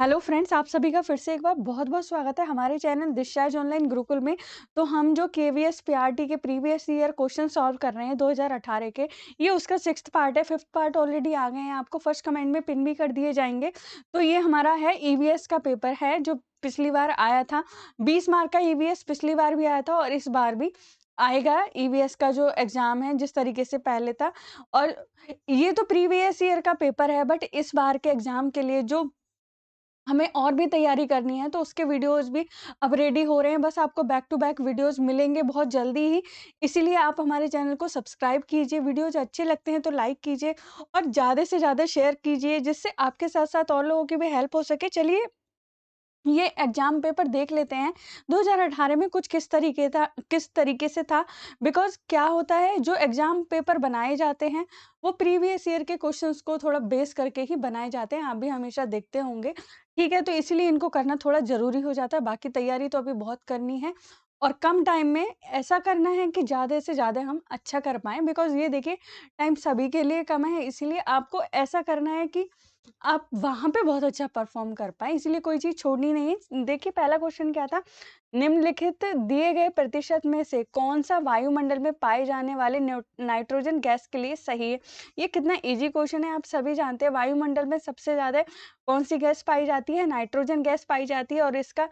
Hello friends, आप सभी का फिर से एक बार बहुत-बहुत स्वागत है हमारे चैनल डिस्चार्ज ऑनलाइन गुरुकुल में। तो हम जो केवीएस पीआरटी के प्रीवियस ईयर क्वेश्चन सॉल्व कर रहे हैं 2018 के, ये उसका 6th पार्ट है। 5th पार्ट ऑलरेडी आ गए हैं, आपको फर्स्ट कमेंट में पिन भी कर दिए जाएँगे। तो ये हमारा है ईवीएस का पेपर है, जो पिछली बार आया था। 20 मार्क का ईवीएस पिछली बार भी आया था और इस बार भी आएगा। ईवीएस का जो एग्ज़ाम है जिस तरीके से पहले था, और ये तो प्रीवियस ईयर का पेपर है, बट इस बार के एग्ज़ाम के लिए जो हमें और भी तैयारी करनी है, तो उसके वीडियोज़ भी अब रेडी हो रहे हैं। बस आपको बैक टू बैक वीडियोज़ मिलेंगे बहुत जल्दी ही। इसीलिए आप हमारे चैनल को सब्सक्राइब कीजिए, वीडियोज़ अच्छे लगते हैं तो लाइक कीजिए और ज़्यादा से ज़्यादा शेयर कीजिए, जिससे आपके साथ-साथ और लोगों की भी हेल्प हो सके। चलिए, ये एग्ज़ाम पेपर देख लेते हैं 2018 में कुछ किस तरीके से था। बिकॉज़ क्या होता है, जो एग्ज़ाम पेपर बनाए जाते हैं, वो प्रीवियस ईयर के क्वेश्चंस को थोड़ा बेस करके ही बनाए जाते हैं। आप भी हमेशा देखते होंगे, ठीक है? तो इसीलिए इनको करना थोड़ा ज़रूरी हो जाता है। बाकी तैयारी तो अभी बहुत करनी है और कम टाइम में ऐसा करना है कि ज़्यादा से ज़्यादा हम अच्छा कर पाएँ। बिकॉज़ ये देखिए, टाइम सभी के लिए कम है, इसीलिए आपको ऐसा करना है कि आप वहाँ पे बहुत अच्छा परफ़ॉर्म कर पाएँ, इसीलिए कोई चीज़ छोड़नी नहीं है। देखिए, पहला क्वेश्चन क्या था? निम्नलिखित दिए गए प्रतिशत में से कौन-सा वायुमंडल में पाए जाने वाले नाइट्रोजन गैस के लिए सही है? ये कितना ईज़ी क्वेश्चन है, आप सभी जानते हैं। वायुमंडल में सबसे ज़्यादा कौन-सी गैस पाई जाती है? नाइट्रोजन गैस पाई जाती है और इसका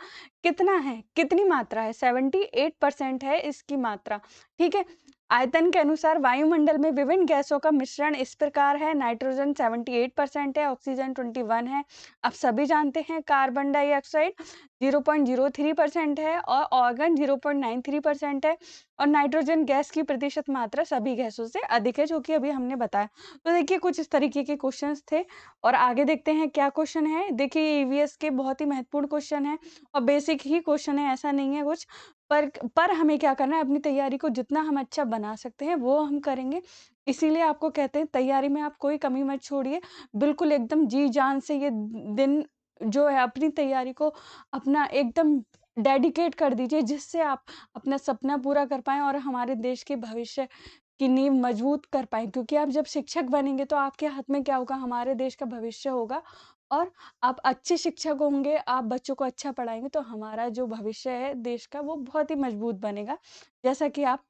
कितना है? कितनी मात्रा है? 78% है इसकी मात्रा, ठीक है? आयतन के अनुसार वायुमंडल में विभिन्न गैसों का मिश्रण इस प्रकार है। नाइट्रोजन 78% है, ऑक्सीजन 21 है। आप सभी जानते हैं कार्बन डाइऑक्साइड 0.03% है और ऑर्गन 0.93% है और नाइट्रोजन गैस की प्रतिशत मात्रा सभी गैसों से अधिक है, जो कि अभी हमने बताया। तो देखिए, कुछ इस तरीके के क्वेश्चंस थे और आगे देखते हैं क्या क्वेश्चन है। देखिए, ईवीएस के बहुत ही महत्वपूर्ण क्वेश्चन है और बेसिक ही क्वेश्चन है, ऐसा नहीं है कुछ। पर हमें क्या करना है, अपनी तैयारी को जितना हम अच्छा बना सकते हैं वो हम करेंगे। इसीलिए आपको कहते हैं, तैयारी में आप कोई कमी मत छोड़िए। बिल्कुल एकदम जी-जान से ये दिन जो है अपनी तैयारी को अपना एकदम डेडिकेट कर दीजिए, जिससे आप अपना सपना पूरा कर पाएँ और हमारे देश के भविष्य की नींव मजबूत कर पाएँ। क्योंकि आप जब शिक्षक बनेंगे तो आपके हाथ में क्या होगा, हमारे देश का भविष्य होगा और आप अच्छे शिक्षक होंगे, आप बच्चों को अच्छा पढ़ाएँगे तो हमारा जो भविष्य है देश का, वो बहुत ही मजबूत बनेगा, जैसा कि आप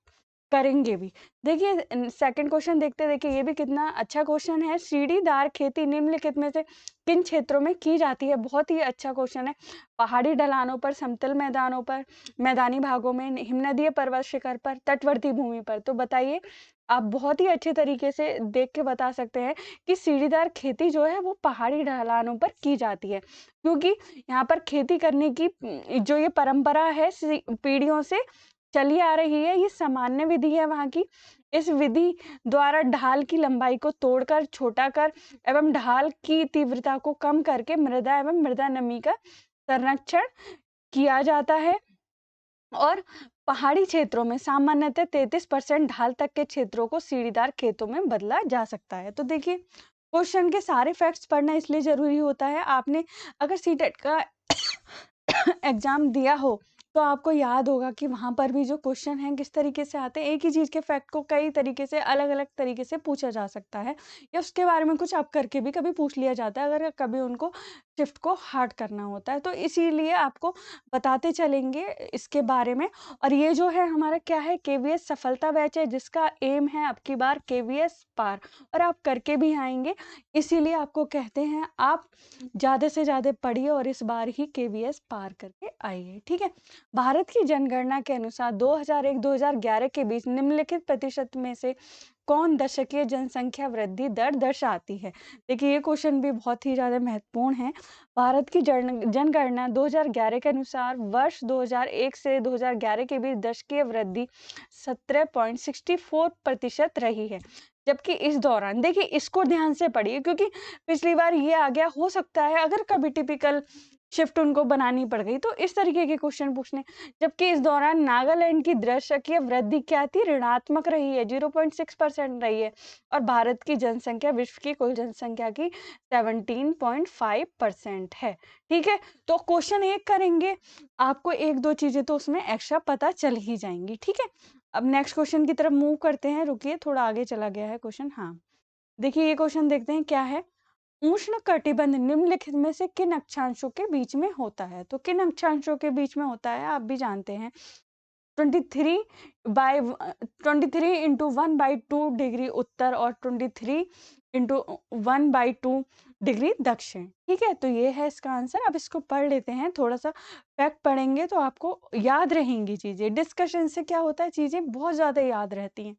करेंगे भी। देखिए, सेकंड क्वेश्चन देखते हैं। देखिए, ये भी कितना अच्छा क्वेश्चन है। सीढ़ीदार खेती निम्नलिखित में से किन क्षेत्रों में की जाती है? बहुत ही अच्छा क्वेश्चन है। पहाड़ी ढलानों पर, समतल मैदानों पर, मैदानी भागों में, हिमनदीय पर्वत शिखर पर, तटवर्ती भूमि पर। तो बताइए, आप बहुत ही अच्छे तरीके से देख के बता सकते हैं कि सीढ़ीदार खेती जो है वो पहाड़ी ढलानों पर की जाती है। क्योंकि यहाँ पर खेती करने की जो ये परंपरा है पीढ़ियों से चली आ रही है, ये सामान्य विधि है वहाँ की। इस विधि द्वारा ढाल की लंबाई को तोड़कर छोटा कर एवं ढाल की तीव्रता को कम करके मृदा एवं मृदा नमी का संरक्षण किया जाता है और पहाड़ी क्षेत्रों में सामान्यतः 33% ढाल तक के क्षेत्रों को सीढ़ीदार खेतों में बदला जा सकता है। तो देखिए, क्वेश्चन के सारे फैक्ट्स पढ़ना इसलिए ज़रूरी होता है। आपने अगर सीटेट का एग्ज़ाम दिया हो, तो आपको याद होगा कि वहाँ पर भी जो क्वेश्चन हैं किस तरीके से आते हैं। एक ही चीज़ के फैक्ट को कई तरीके से अलग-अलग तरीके से पूछा जा सकता है या उसके बारे में कुछ अब करके भी कभी पूछ लिया जाता है, अगर कभी उनको शिफ्ट को हार्ड करना होता है। तो इसीलिए आपको बताते चलेंगे इसके बारे में। और ये जो है हमारा क्या है, केवीएस सफलता बैच है, जिसका एम है अब की बार केवीएस पार, और आप करके भी आएँगे। इसीलिए आपको कहते हैं, आप ज़्यादा से ज़्यादा पढ़िए और इस बार ही केवीएस पार करके आइए, ठीक है? भारत की जनगणना के अनुसार 2001-2011 के बीच निम्नलिखित प्रतिशत में से कौन दशकीय जनसंख्या वृद्धि दर दर्शाती है? देखिए, ये क्वेश्चन भी बहुत ही ज़्यादा महत्वपूर्ण है। भारत की जनगणना 2011 के अनुसार वर्ष 2001 से 2011 के बीच दशकीय वृद्धि 17.64% रही है। जबकि इस दौरान देखिए, इसको ध्यान से पढ़िए क्योंकि पिछली बार ये आ गया, हो सकता है अगर कभी टिपिकल शिफ्ट उनको बनानी पड़ गई तो इस तरीके के क्वेश्चन पूछने। जबकि इस दौरान नागालैंड की दशकीय वृद्धि क्या थी, ऋणात्मक रही है, 0.6% रही है और भारत की जनसंख्या विश्व की कुल जनसंख्या की 17.5% है, ठीक है? तो क्वेश्चन एक करेंगे, आपको एक दो चीजें तो उसमें एक्स्ट्रा पता चल ही जाएंगी, ठीक है? अब नेक्स्ट क्वेश्चन की तरफ मूव करते हैं। रुकिए, थोड़ा आगे चला गया है क्वेश्चन। हाँ, देखिए, ये क्वेश्चन देखते हैं क्या है। उष्ण कटिबंध निम्नलिखित में से किन अक्षांशों के बीच में होता है? तो किन अक्षांशों के बीच में होता है आप भी जानते हैं। 23 बाय 23 इंटू 1/2 डिग्री उत्तर और 23 इंटू 1/2 डिग्री दक्षिण। ठीक है, तो ये है इसका आंसर। अब इसको पढ़ लेते हैं, थोड़ा सा फैक्ट पढ़ेंगे तो आपको याद रहेंगी चीजें। डिस्कशन से क्या होता है, चीजें बहुत ज्यादा याद रहती हैं।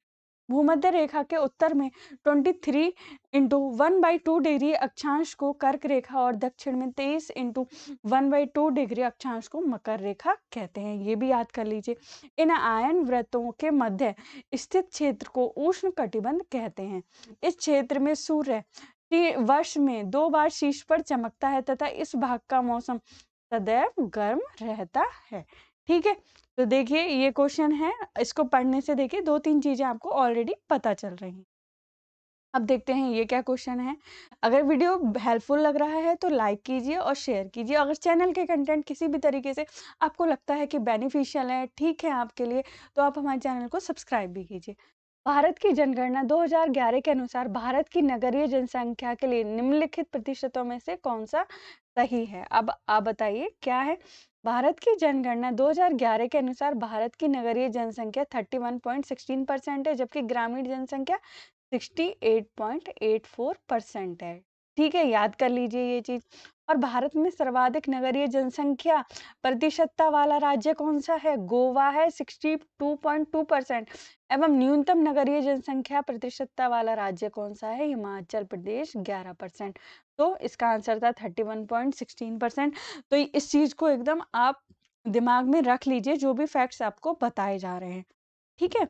भूमध्य रेखा के उत्तर में 23 इंटू 1/2 डिग्री अक्षांश को कर्क रेखा और दक्षिण में 23 इंटू 1/2 डिग्री अक्षांश को मकर रेखा कहते हैं। ये भी याद कर लीजिए। इन आयन वृत्तों के मध्य स्थित क्षेत्र को उष्ण कटिबंध कहते हैं। इस क्षेत्र में सूर्य वर्ष में 2 बार शीर्ष पर चमकता है तथा इस भाग का मौसम सदैव गर्म रहता है। ठीक है, तो देखिए ये क्वेश्चन है, इसको पढ़ने से देखिए 2-3 चीजें आपको ऑलरेडी पता चल रही हैं। अब देखते हैं ये क्या क्वेश्चन है। अगर वीडियो हेल्पफुल लग रहा है तो लाइक कीजिए और शेयर कीजिए। अगर चैनल के कंटेंट किसी भी तरीके से आपको लगता है कि बेनिफिशियल है, ठीक है आपके लिए, तो आप हमारे चैनल को सब्सक्राइब भी कीजिए। भारत की जनगणना 2011 के अनुसार भारत की नगरीय जनसंख्या के लिए निम्नलिखित प्रतिशतों में से कौन सा सही है? अब आप बताइए क्या है। भारत की जनगणना 2011 के अनुसार भारत की नगरीय जनसंख्या 31.16% है, जबकि ग्रामीण जनसंख्या 68.84% है। ठीक है, याद कर लीजिए ये चीज। और भारत में सर्वाधिक नगरीय जनसंख्या प्रतिशतता वाला राज्य कौन सा है? गोवा है 62.2% एवं न्यूनतम नगरीय जनसंख्या प्रतिशतता वाला राज्य कौन सा है? हिमाचल प्रदेश 11%। तो इसका आंसर था 31.16%। तो इस चीज को एकदम आप दिमाग में रख लीजिए, जो भी फैक्ट्स आपको बताए जा रहे हैं। ठीक है,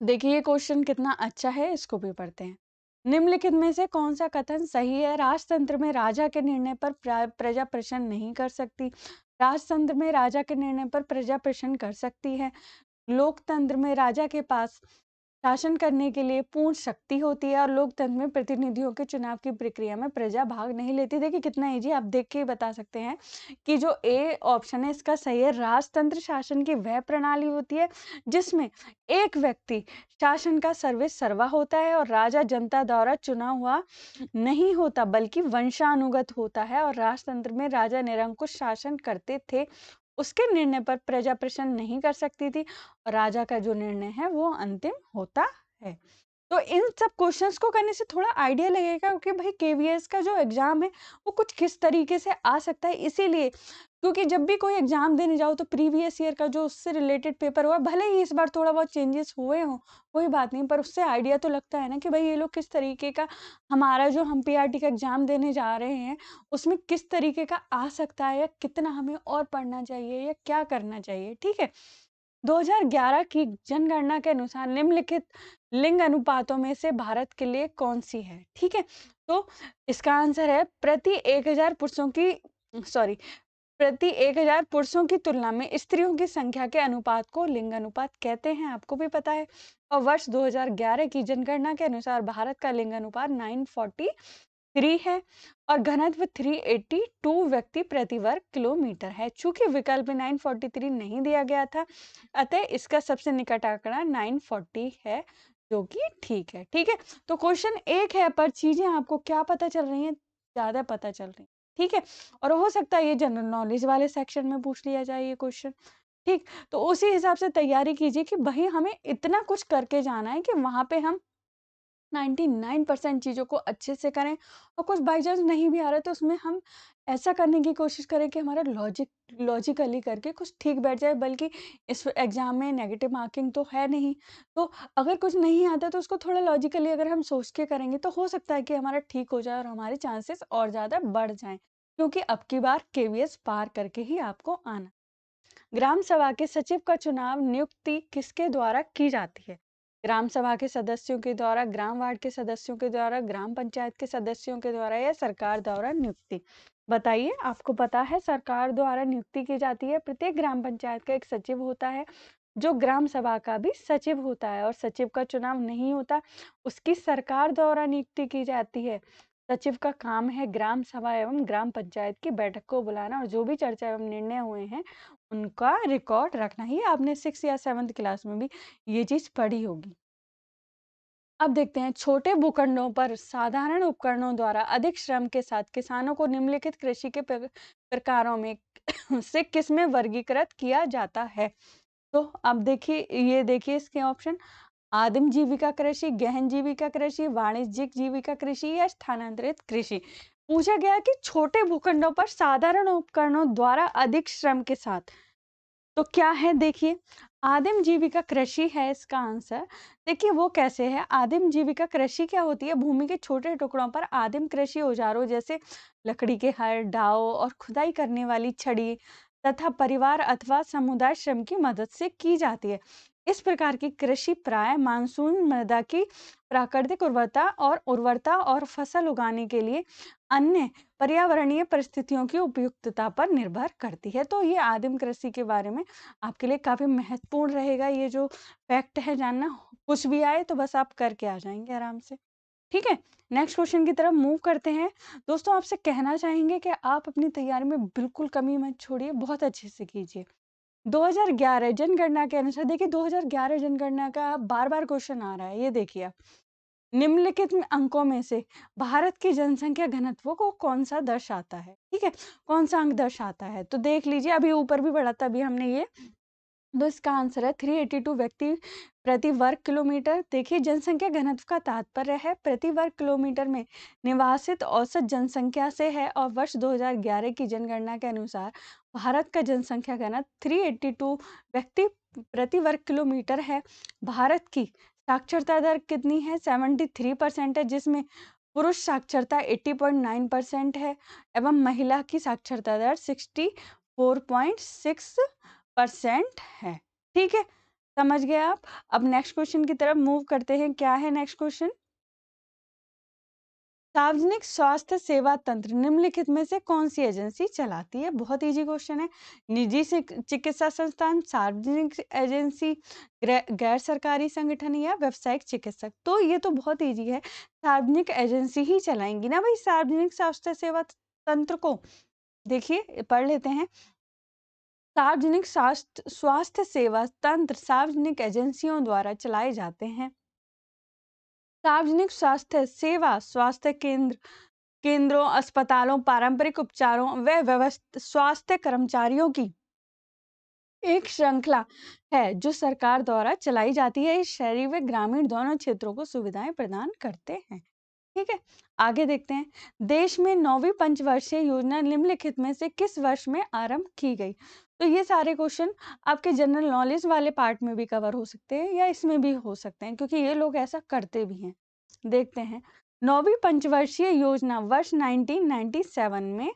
देखिए ये क्वेश्चन कितना अच्छा है, इसको भी पढ़ते हैं। निम्नलिखित में से कौन सा कथन सही है? राजतंत्र में राजा के निर्णय पर प्रजा प्रश्न नहीं कर सकती। राजतंत्र में राजा के निर्णय पर प्रजा प्रश्न कर सकती है। लोकतंत्र में राजा के पास शासन करने के लिए पूर्ण शक्ति होती है और लोकतंत्र में प्रतिनिधियों के चुनाव की प्रक्रिया में प्रजा भाग नहीं लेती। देखिए कितना इजी, आप देख के ही बता सकते हैं कि जो ए ऑप्शन है इसका सही है। राजतंत्र शासन की वह प्रणाली होती है जिसमें एक व्यक्ति शासन का सर्वे सर्वा होता है और राजा जनता द्वारा चुना हुआ नहीं होता बल्कि वंशानुगत होता है। और राजतंत्र में राजा निरंकुश शासन करते थे, उसके निर्णय पर प्रजा प्रश्न नहीं कर सकती थी और राजा का जो निर्णय है वो अंतिम होता है। तो इन सब क्वेश्चंस को करने से थोड़ा आइडिया लगेगा कि भाई केवीएस का जो एग्जाम है वो कुछ किस तरीके से आ सकता है। इसीलिए क्योंकि जब भी कोई एग्जाम देने जाओ तो प्रीवियस ईयर का जो उससे रिलेटेड पेपर हुआ, भले ही इस बार थोड़ा बहुत चेंजेस हुए हों, कोई बात नहीं, पर उससे आइडिया तो लगता है ना कि भाई ये लोग किस तरीके का, हमारा जो हम पीआरटी का एग्जाम देने जा रहे हैं उसमें किस तरीके का आ सकता है, या कितना हमें और पढ़ना चाहिए या क्या करना चाहिए। ठीक है, 2011 की जनगणना के अनुसार निम्नलिखित लिंग अनुपातों में से भारत के लिए कौन सी है? ठीक है, तो इसका आंसर है प्रति 1000 पुरुषों की तुलना में स्त्रियों की संख्या के अनुपात को लिंग अनुपात कहते हैं, आपको भी पता है। और वर्ष 2011 की जनगणना के अनुसार भारत का लिंग अनुपात 943 है और घनत्व 382 व्यक्ति प्रति वर्ग किलोमीटर है। चूंकि विकल्प में 943 नहीं दिया गया था, अतः इसका सबसे निकट आंकड़ा 940 है, जो कि ठीक है। ठीक है, तो क्वेश्चन एक है पर चीजें आपको क्या पता चल रही हैं? ज्यादा पता चल रही हैं। ठीक है, और हो सकता है ये जनरल नॉलेज वाले सेक्शन में पूछ लिया जाए ये क्वेश्चन। ठीक, तो उसी हिसाब से तैयारी कीजिए कि भाई हमें इतना कुछ करके जाना है कि वहां पे हम 99% चीज़ों को अच्छे से करें, और कुछ बाई चांस नहीं भी आ रहा है तो उसमें हम ऐसा करने की कोशिश करें कि हमारा लॉजिकली करके कुछ ठीक बैठ जाए। बल्कि इस एग्जाम में नेगेटिव मार्किंग तो है नहीं, तो अगर कुछ नहीं आता तो उसको थोड़ा लॉजिकली अगर हम सोच के करेंगे तो हो सकता है कि हमारा ठीक हो जाए और हमारे चांसेस और ज़्यादा बढ़ जाएं, क्योंकि अब की बार केवीएस पार करके ही आपको आना। ग्राम सभा के सचिव का चुनाव नियुक्ति किसके द्वारा की जाती है? ग्राम सभा के सदस्यों के द्वारा, ग्राम वार्ड के सदस्यों के द्वारा, ग्राम पंचायत के सदस्यों के द्वारा, या सरकार द्वारा नियुक्ति? बताइए, आपको पता है सरकार द्वारा नियुक्ति की जाती है। प्रत्येक ग्राम पंचायत का एक सचिव होता है जो ग्राम सभा का भी सचिव होता है, और सचिव का चुनाव नहीं होता, उसकी सरकार द्वारा नियुक्ति की जाती है। सचिव का काम है ग्राम सभा एवं ग्राम पंचायत की बैठक को बुलाना और जो भी चर्चा एवं निर्णय हुए हैं उनका रिकॉर्ड रखना। ही आपने 6 या 7th क्लास में भी ये चीज पढ़ी होगी। अब देखते हैं, छोटे भूखंडों पर साधारण उपकरणों द्वारा अधिक श्रम के साथ किसानों को निम्नलिखित कृषि के प्रकारों में से किस में वर्गीकृत किया जाता है? तो अब देखिए, ये देखिए इसके ऑप्शन, आदिम जीविका कृषि, गहन जीविका कृषि, वाणिज्यिक जीविका कृषि या स्थानांतरित कृषि। पूछा गया कि छोटे भूखंडों पर साधारण उपकरणों द्वारा अधिक श्रम के साथ, तो क्या है देखिए, आदिम जीविका कृषि है इसका आंसर। देखिए वो कैसे है, आदिम जीविका कृषि क्या होती है, भूमि के छोटे टुकड़ों पर आदिम कृषि औजारों जैसे लकड़ी के हल, डाव और खुदाई करने वाली छड़ी तथा परिवार अथवा समुदाय श्रम की मदद से की जाती है। इस प्रकार की कृषि प्राय मानसून मृदा की प्राकृतिक उर्वरता और फसल उगाने के लिए अन्य पर्यावरणीय परिस्थितियों की उपयुक्तता पर निर्भर करती है। तो ये आदिम कृषि के बारे में आपके लिए काफी महत्वपूर्ण रहेगा, ये जो फैक्ट है जानना। कुछ भी आए तो बस आप करके आ जाएंगे आराम से। ठीक है, नेक्स्ट क्वेश्चन की तरफ मूव करते हैं। दोस्तों आपसे कहना चाहेंगे कि आप अपनी तैयारी में बिल्कुल कमी मत छोड़िए, बहुत अच्छे से कीजिए। 2011 जनगणना के अनुसार, देखिए 2011 जनगणना का बार बार क्वेश्चन आ रहा है, ये देखिए आप, निम्नलिखित में अंकों में से भारत की जनसंख्या घनत्व को कौन सा दर्शाता है? ठीक है, कौन सा अंक दर्शाता है? तो देख लीजिए, अभी ऊपर भी बढ़ा था अभी हमने ये, तो इसका आंसर है 382 व्यक्ति प्रति वर्ग किलोमीटर। देखिए जनसंख्या घनत्व का तात्पर्य है प्रति वर्ग किलोमीटर में निवासित औसत जनसंख्या से है, और वर्ष 2011 की जनगणना के अनुसार भारत का जनसंख्या घनत्व 382 व्यक्ति प्रति वर्ग किलोमीटर है। भारत की साक्षरता दर कितनी है? 73% है, जिसमें पुरुष साक्षरता 80.9% है एवं महिला की साक्षरता दर 64.6% है। ठीक है, समझ गए आप। अब नेक्स्ट क्वेश्चन की तरफ मूव करते हैं। क्या है नेक्स्ट क्वेश्चन? सार्वजनिक स्वास्थ्य सेवा तंत्र निम्नलिखित में से कौन सी एजेंसी चलाती है? बहुत इजी क्वेश्चन है। निजी से चिकित्सा संस्थान, सार्वजनिक एजेंसी, गैर सरकारी संगठन या व्यावसायिक चिकित्सक। तो ये तो बहुत इजी है, सार्वजनिक एजेंसी ही चलाएंगी ना भाई सार्वजनिक स्वास्थ्य सेवा तंत्र को। देखिए पढ़ लेते हैं, सार्वजनिक स्वास्थ्य सेवा तंत्र सार्वजनिक एजेंसियों द्वारा चलाए जाते हैं। सार्वजनिक स्वास्थ्य सेवा स्वास्थ्य केंद्रों, अस्पतालों, पारंपरिक उपचारों व व्यवस्थित स्वास्थ्य कर्मचारियों की एक श्रृंखला है जो सरकार द्वारा चलाई जाती है। इस शहरी व ग्रामीण दोनों क्षेत्रों को सुविधाएं प्रदान करते हैं। ठीक है, आगे देखते हैं। देश में 9वीं पंचवर्षीय योजना निम्नलिखित में से किस वर्ष में आरंभ की गई? तो ये सारे क्वेश्चन आपके जनरल नॉलेज वाले पार्ट में भी कवर हो सकते हैं या इसमें भी हो सकते हैं, क्योंकि ये लोग ऐसा करते भी हैं। देखते हैं, 9वीं पंचवर्षीय योजना वर्ष 1997 में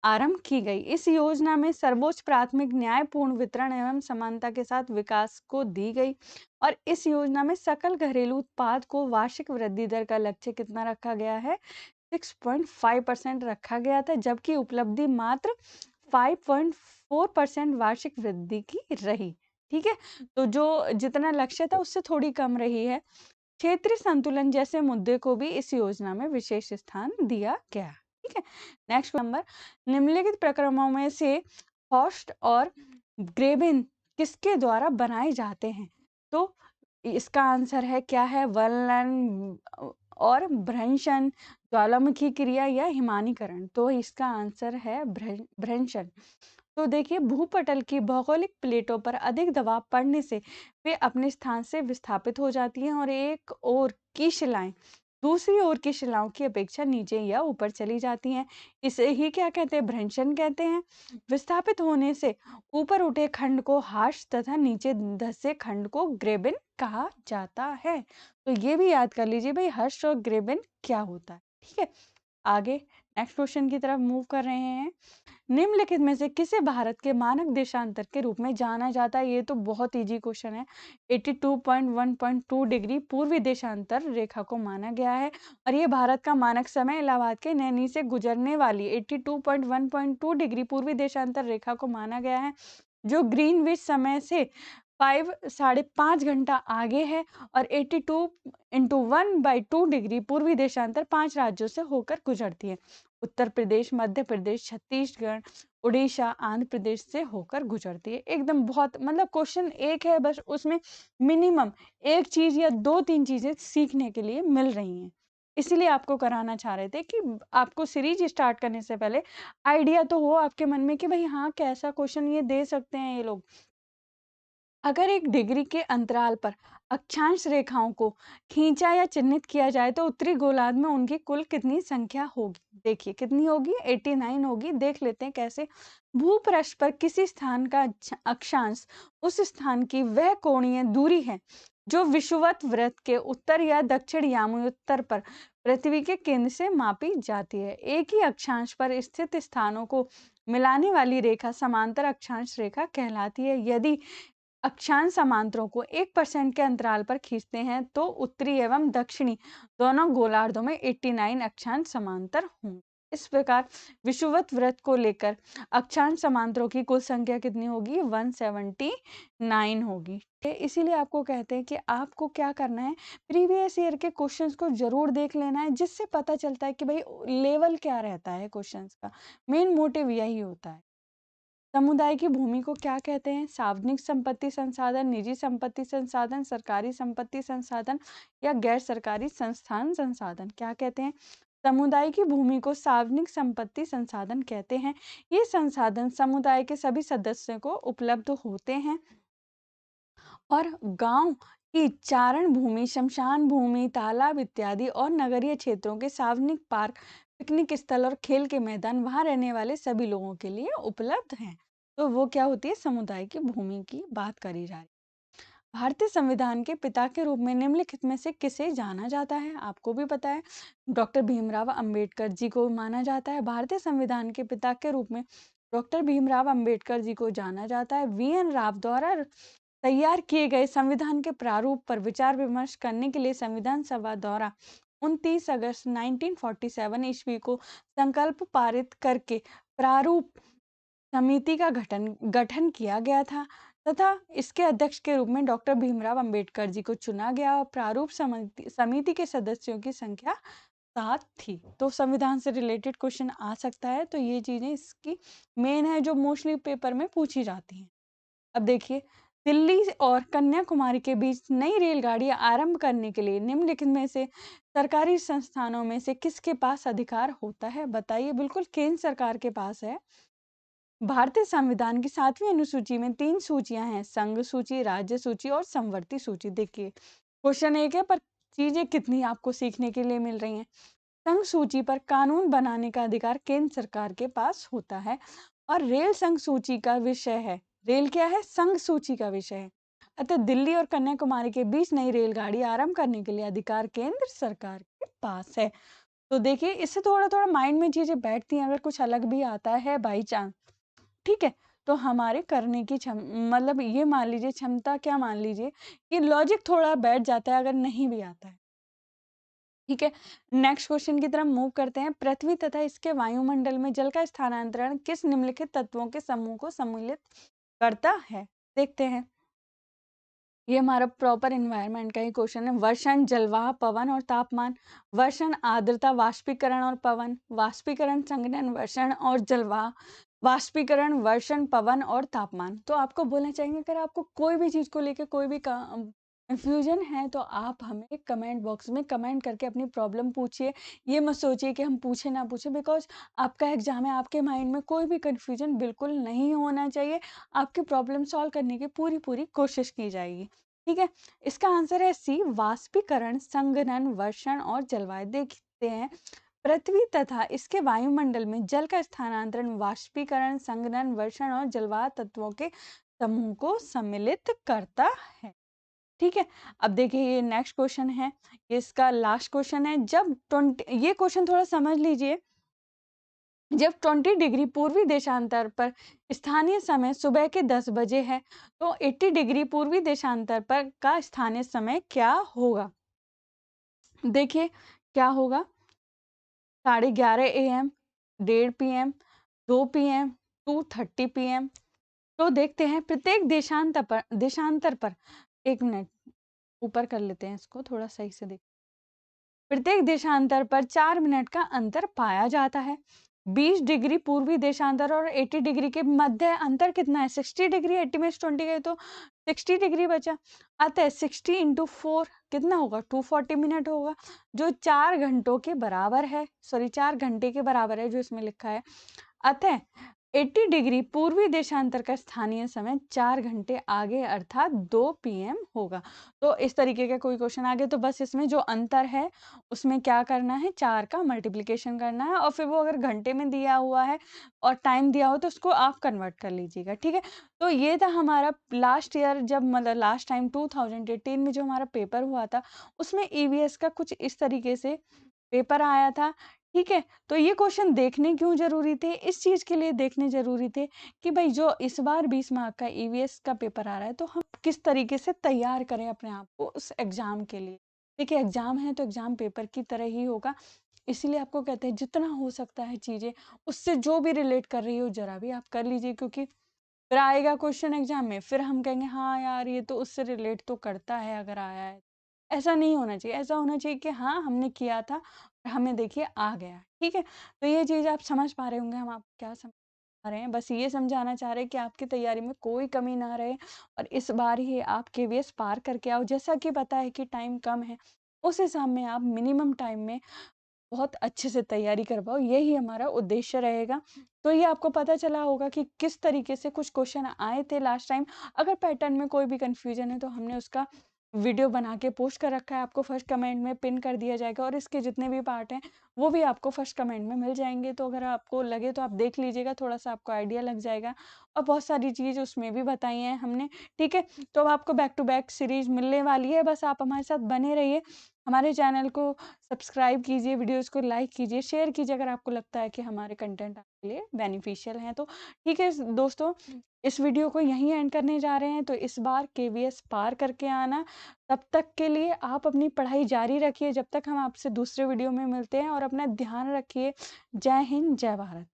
आरंभ की गई। इस योजना में सर्वोच्च प्राथमिक न्यायपूर्ण वितरण एवं समानता के साथ विकास को दी गई, और इस योजना में सकल घरेलू उत्पाद को वार्षिक वृद्धि दर का लक्ष्य कितना रखा गया है? 6.5% रखा गया था, जबकि उपलब्धि मात्र 5.4% वार्षिक वृद्धि की रही। ठीक है, तो जो जितना लक्ष्य था उससे थोड़ी कम रही है। क्षेत्रीय संतुलन जैसे मुद्दे को भी इस योजना में विशेष स्थान दिया गया। ठीक है, नेक्स्ट नंबर, निम्नलिखित प्रक्रमों में से हॉस्ट और ग्रेबेन किसके द्वारा बनाए जाते हैं? तो इसका आंसर है क्या है? वलन और भ्रंशन, ज्वालामुखी क्रिया या हिमानीकरण। तो इसका आंसर है भ्रंशन। तो देखिए भूपटल की भौगोलिक प्लेटों पर अधिक दबाव पड़ने से वे अपने स्थान से विस्थापित हो जाती हैं और एक ओर की शिलाएं दूसरी ओर की शिलाओं की अपेक्षा नीचे या ऊपर चली जाती हैं। इसे ही क्या कहते हैं? भ्रंशन कहते हैं। विस्थापित होने से ऊपर उठे खंड को हाश तथा नीचे धंसे खंड को ग्रेबेन कहा जाता है। तो ये भी याद कर लीजिए भाई, हर्ष और ग्रेबेन क्या होता है। ठीक है, आगे नेक्स्ट क्वेश्चन की तरफ मूव कर रहे हैं। निम्नलिखित में से किसे भारत के मानक देशांतर के रूप में जाना जाता है? ये तो बहुत इजी क्वेश्चन है। 82.1.2 डिग्री पूर्वी देशांतर रेखा को माना गया है, और ये भारत का मानक समय इलाहाबाद के नैनी से गुजरने वाली 82.1.2 डिग्री पूर्वी देशांतर रेखा को माना गया है, जो ग्रीनविच समय से 5.5 घंटा आगे है, और 82 × 1/2 डिग्री पूर्वी देशांतर 5 राज्यों से होकर गुजरती है। उत्तर प्रदेश, मध्य प्रदेश, छत्तीसगढ़, उड़ीसा, आंध्र प्रदेश से होकर गुजरती है। एकदम बहुत मतलब क्वेश्चन एक है, बस उसमें मिनिमम एक चीज़ या 2-3 चीज़ें सीखने के लिए मिल रही हैं। इसीलिए आपको कराना चाह रहे थे कि आपको सीरीज़ स्टार्ट करने से पहले आइडिया तो हो आपके मन में कि भई हाँ, कैसा क्वेश्चन ये दे सकते हैं ये लोग। अगर एक डिग्री के अंतराल पर अक्षांश रेखाओं को खींचा या चिह्नित किया जाए तो उत्तरी गोलार्ध में उनकी कुल कितनी संख्या होगी? देखिए कितनी होगी? 89 होगी। देख लेते हैं कैसे। भूपृष्ठ पर किसी स्थान का अक्षांश उस स्थान की वह कोणीय दूरी है जो विषुवत वृत्त के उत्तर या दक्षिण यामुत्तर पर पृथ्वी के केंद्र से मापी जाती है। एक ही अक्षांश पर स्थित स्थानों को मिलाने वाली रेखा समांतर अक्षांश रेखा कहलाती है। यदि अक्षांश समांतरों को 1% के अंतराल पर खींचते हैं तो उत्तरी एवं दक्षिणी दोनों गोलार्धों में 89 अक्षांश समांतर होंगे। इस प्रकार विषुवत वृत्त को लेकर अक्षांश समांतरों की कुल संख्या कितनी होगी? 179 होगी। इसीलिए आपको कहते हैं कि आपको क्या करना है, प्रीवियस ईयर के क्वेश्चंस को जरूर देख लेना है, जिससे पता चलता है कि भाई लेवल क्या रहता है क्वेश्चंस का। मेन मोटिव यही होता है। समुदाय की भूमि को क्या कहते हैं? सार्वजनिक संपत्ति संसाधन, निजी संपत्ति संसाधन, सरकारी संपत्ति संसाधन या गैर सरकारी संस्थान संसाधन। क्या कहते हैं? समुदाय की भूमि को सार्वजनिक संपत्ति संसाधन कहते हैं। ये संसाधन समुदाय के सभी सदस्यों को उपलब्ध होते हैं और गांव की चारण भूमि, शमशान भूमि, तालाब इत्यादि और नगरीय क्षेत्रों के सार्वजनिक पार्क, पिकनिक स्थल और खेल के मैदान वहां रहने वाले सभी लोगों के लिए उपलब्ध हैं। तो वो क्या होती है? समुदाय की भूमि की बात करी जा रही है। भारतीय संविधान के पिता के रूप में निम्नलिखित में से किसे जाना जाता है? आपको भी पता है, डॉक्टर भीमराव अंबेडकर जी को माना जाता है। भारतीय संविधान के पिता के रूप में डॉक्टर भीमराव अंबेडकर जी को जाना जाता है। वीएन राव द्वारा तैयार किए गए संविधान के प्रारूप पर विचार विमर्श करने के लिए संविधान सभा द्वारा 29 अगस्त 1947 ईस्वी को संकल्प पारित करके प्रारूप समिति का गठन गठन किया गया था तथा इसके अध्यक्ष के रूप में डॉक्टर भीमराव अंबेडकर जी को चुना गया और प्रारूप समिति के सदस्यों की संख्या 7 थी। तो संविधान से रिलेटेड क्वेश्चन आ सकता है, तो ये चीजें इसकी मेन है जो मोस्टली पेपर में पूछी जाती हैं। अब देखिए, दिल्ली और कन्याकुमारी के बीच नई रेलगाड़ियां आरंभ करने के लिए निम्नलिखित में से सरकारी संस्थानों में से किसके पास अधिकार होता है? बताइए। बिल्कुल केंद्र सरकार के पास है। भारतीय संविधान की 7वीं अनुसूची में 3 सूचियां हैं, संघ सूची, राज्य सूची और समवर्ती सूची। देखिए क्वेश्चन एक है पर चीजें कितनी आपको सीखने के लिए मिल रही हैं। संघ सूची पर कानून बनाने का अधिकार केंद्र सरकार के पास होता है और रेल संघ सूची का विषय है। रेल क्या है? संघ सूची का विषय है। अतः दिल्ली और कन्याकुमारी के बीच नई रेलगाड़ी आरंभ करने के लिए अधिकार केंद्र सरकार के पास है। तो देखिए इससे थोड़ा थोड़ा माइंड में चीजें बैठती हैं। अगर कुछ अलग भी आता है बाई चांस, ठीक है, तो हमारे करने की मतलब ये मान लीजिए क्षमता, क्या मान लीजिए कि लॉजिक थोड़ा बैठ जाता है अगर नहीं भी आता है। ठीक है, नेक्स्ट क्वेश्चन की तरफ मूव करते हैं। पृथ्वी तथा इसके वायुमंडल में जल का स्थानांतरण किस निम्नलिखित तत्वों के समूह को सम्मिलित करता है? देखते हैं। ये हमारा प्रॉपर एनवायरनमेंट का ही क्वेश्चन है। वर्षण, जलवाह, पवन और तापमान। वर्षण, आर्द्रता, वाष्पीकरण और पवन। वाष्पीकरण, संघनन, वर्षण और जलवाह। वाष्पीकरण, वर्षण, पवन और तापमान। तो आपको बोलना चाहिए अगर आपको कोई भी चीज को लेकर कोई भी कंफ्यूजन है तो आप हमें कमेंट बॉक्स में कमेंट करके अपनी प्रॉब्लम पूछिए। ये मत सोचिए कि हम पूछे ना पूछे, बिकॉज आपका एग्जाम है, आपके माइंड में कोई भी कंफ्यूजन बिल्कुल नहीं होना चाहिए। आपकी प्रॉब्लम सॉल्व करने की पूरी पूरी कोशिश की जाएगी। ठीक है, इसका आंसर है सी, वाष्पीकरण, संघनन, वर्षण और जलवायु। देखते हैं, पृथ्वी तथा इसके वायुमंडल में जल का स्थानांतरण वाष्पीकरण, संघनन, वर्षण और जलवायु तत्वों के समूह को सम्मिलित करता है। ठीक है, अब देखिए ये नेक्स्ट क्वेश्चन है, इसका लास्ट क्वेश्चन है। जब 20, ये क्वेश्चन थोड़ा समझ लीजिए। जब 20 डिग्री पूर्वी देशांतर पर स्थानीय समय सुबह के 10 बजे है तो 80 डिग्री पूर्वी देशांतर पर का स्थानीय समय क्या होगा? देखिए क्या होगा, 11:30 AM, 1:30 PM, 2 PM, 2:30 PM। तो देखते हैं प्रत्येक देशांतर पर 1 मिनट ऊपर कर लेते हैं इसको थोड़ा सही से देख। प्रत्येक देशांतर पर 4 मिनट का अंतर पाया जाता है। 20 डिग्री पूर्वी देशांतर और 80 डिग्री के मध्य अंतर कितना है? 60 डिग्री, 80 में से 20 गए तो 60 डिग्री बचा। अतः 60 इंटू 4 कितना होगा? 240 मिनट होगा, जो 4 घंटों के बराबर है। सॉरी, 4 घंटे के बराबर है जो इसमें लिखा है। अतः 80 डिग्री पूर्वी देशांतर का स्थानीय समय 4 घंटे आगे अर्थात 2 पीएम होगा। तो इस तरीके का कोई क्वेश्चन आ गया तो बस इसमें जो अंतर है उसमें क्या करना है, 4 का मल्टीप्लिकेशन करना है, और फिर वो अगर घंटे में दिया हुआ है और टाइम दिया हो तो उसको आप कन्वर्ट कर लीजिएगा, ठीक है। तो ये था हमारा लास्ट ईयर, जब मतलब लास्ट टाइम 2018 में जो हमारा पेपर हुआ था, उसमें ईवीएस का कुछ इस तरीके से पेपर आया था, ठीक है। तो ये क्वेश्चन देखने क्यों ज़रूरी थे? इस चीज़ के लिए देखने ज़रूरी थे कि भई जो इस बार 20 मार्क का ईवीएस का पेपर आ रहा है, तो हम किस तरीके से तैयार करें अपने आप को उस एग्ज़ाम के लिए। देखिए, एग्ज़ाम है तो एग्ज़ाम पेपर की तरह ही होगा, इसीलिए आपको कहते हैं जितना हो सकता है चीज़ें उससे जो भी रिलेट कर रही हो ज़रा भी आप कर लीजिए, क्योंकि फिर आएगा क्वेश्चन एग्ज़ाम में, फिर हम कहेंगे हाँ यार, ये तो उससे रिलेट तो करता है अगर आया है। ऐसा नहीं होना चाहिए, ऐसा होना चाहिए कि हाँ, हमने किया था और हमें देखिए आ गया, ठीक है? तो ये चीज़ आप समझ पा रहे होंगे हम आपको क्या समझा रहे हैं। बस ये समझाना चाह रहे हैं कि आपकी तैयारी में कोई कमी ना रहे और इस बार ही आप केवीएस पार करके आओ। जैसा कि पता है कि टाइम कम है, उस हिसाब में आप मिनिमम टाइम में बहुत अच्छे से तैयारी कर पाओ, यही हमारा उद्देश्य रहेगा। तो ये आपको पता चला होगा कि किस तरीके से कुछ क्वेश्चन आए थे लास्ट टाइम। अगर पैटर्न में कोई भी कन्फ्यूजन है तो हमने उसका वीडियो बना के पोस्ट कर रखा है, आपको फर्स्ट कमेंट में पिन कर दिया जाएगा, और इसके जितने भी पार्ट हैं वो भी आपको फर्स्ट कमेंट में मिल जाएंगे। तो अगर आपको लगे तो आप देख लीजिएगा, थोड़ा सा आपको आइडिया लग जाएगा, और बहुत सारी चीज़ उसमें भी बताई हैं हमने, ठीक है। तो अब आपको बैक टू बैक सीरीज मिलने वाली है, बस आप हमारे साथ बने रहिए। हमारे चैनल को सब्सक्राइब कीजिए, वीडियोज़ को लाइक कीजिए, शेयर कीजिए अगर आपको लगता है कि हमारे कंटेंट आपके लिए बेनिफिशियल हैं तो। ठीक है दोस्तों, इस वीडियो को यहीं एंड करने जा रहे हैं, तो इस बार केवीएस पार करके आना। तब तक के लिए आप अपनी पढ़ाई जारी रखिए, जब तक हम आपसे दूसरे वीडियो में मिलते हैं, और अपना ध्यान रखिए। जय हिंद, जय भारत।